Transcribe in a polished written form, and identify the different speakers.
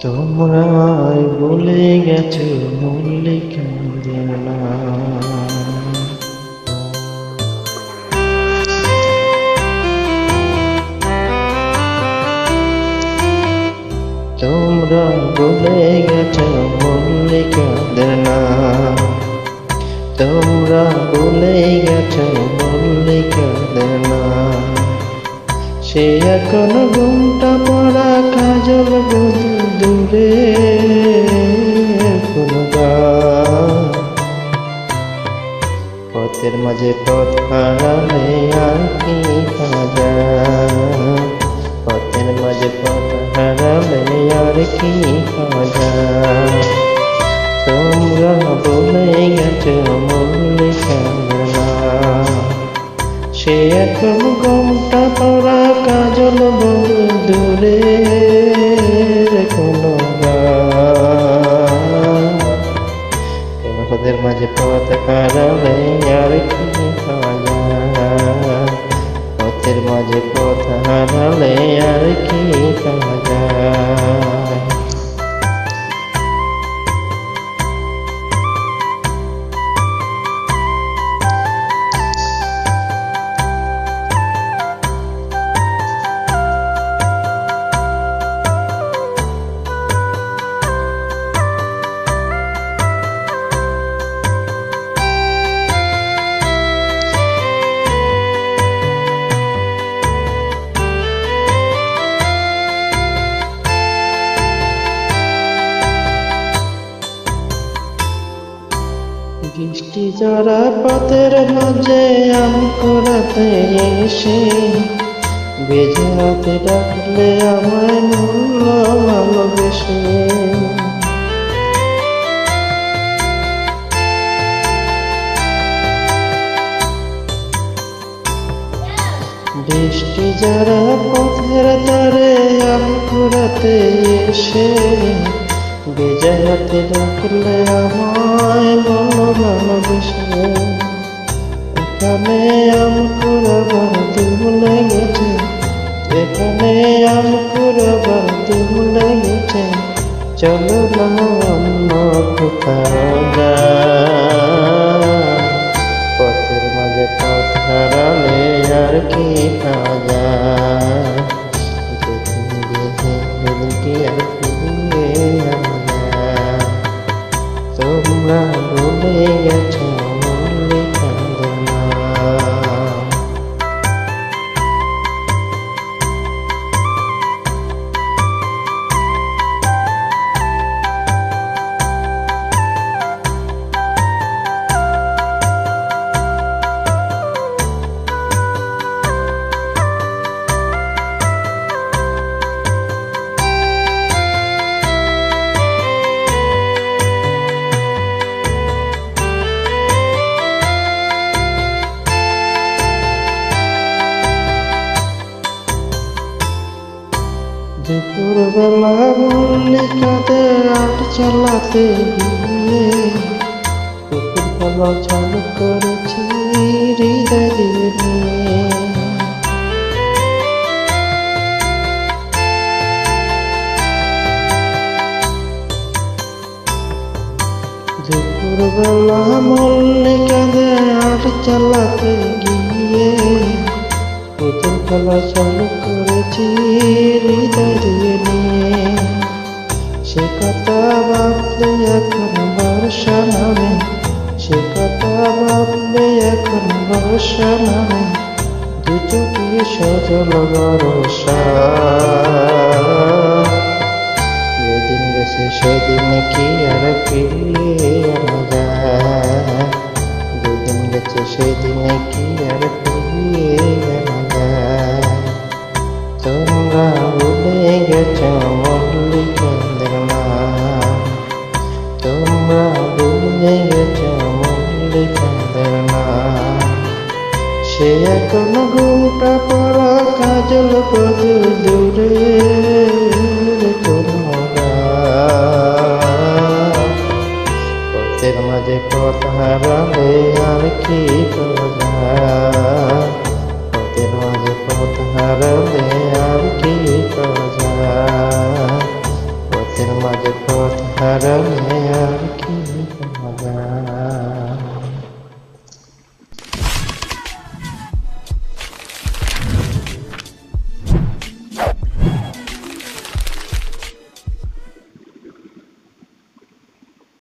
Speaker 1: তোমরাই বলে গেছো মল্লিকাদের নাম। তোমরা বলে গেছো মল্লিকাদের নাম। তোমরা বলে গেছো মল্লিকাদের নাম। সে এখন ঘুমটা পড়া কাজল বধু দূরে কোনো গান। পথের মাঝে পথ হারালে আর কি পাওয়া যায়। পথের মাঝে পথ হারালে আর কি পাওয়া যায়। তোমরা বলে গেছো মল্লিকাদের নাম। সে এখন ঘুমটা পড়া কাজল বধু দূরে কোনো গান। পথের মাঝে পথ হারালে আর কি পাওয়া যায়। পথের মাঝে পথ হারালে আর কি পাওয়া যায়। বৃষ্টি ঝরা পথের মাঝে আম কুড়াতে এসে ভেজা হাতে ডাকলে আমায় মূল্য ভালোবেসে। বৃষ্টি ঝরা পথের ধারে আম কুড়াতে এসে ভেজা হাতে ডাকলে আমায় বলো ভালোবেসে। এখানে আম কুড়াবার দিন লেগেছে। এখানে আম কুড়াবার দিন লেগেছে। চলো না অন্য কোথাও যাই। পথের মাঝে পথ হারালে আর কি পাওয়া যায়। যেদিন কি আর ফিরিয়ে তোমরা বলে গেছো মল্লিকাদের নাম। দুপুরবেলা মল্লিকাদের আট চালাতে গিয়ে পুকুর খেলা চালু করেছি হৃদয় দিয়ে। দুপুরবেলা মল্লিকাদের আট চালাতে গিয়ে পুতুল খেলা চালু করেছি হৃদয় নিয়ে। সে কথা ভাবলে এখন বর্ষা নামে। সে কথা ভাবলে এখন বর্ষা নামে। দু চোখে সজল বর্ষা। যেদিন গেছে সেদিন কি আর ফিরিয়ে আনা যায়। যেদিন গেছে সেদিন কি আর ফিরিয়ে আনা যায়। তোমরা ভুলে গেছো মল্লিকাদের নাম। তোমরা ভুলে গেছো মল্লিকাদের নাম। সে এখন ঘুমটা পড়া কাজল বধু দূরে কোনো গান। পথের মাঝে পথ হারালে আর কি পাওয়া যায়। পথের মাঝে পথ হারালে আর কি পাওয়া যায়। পথের আড়ালে আর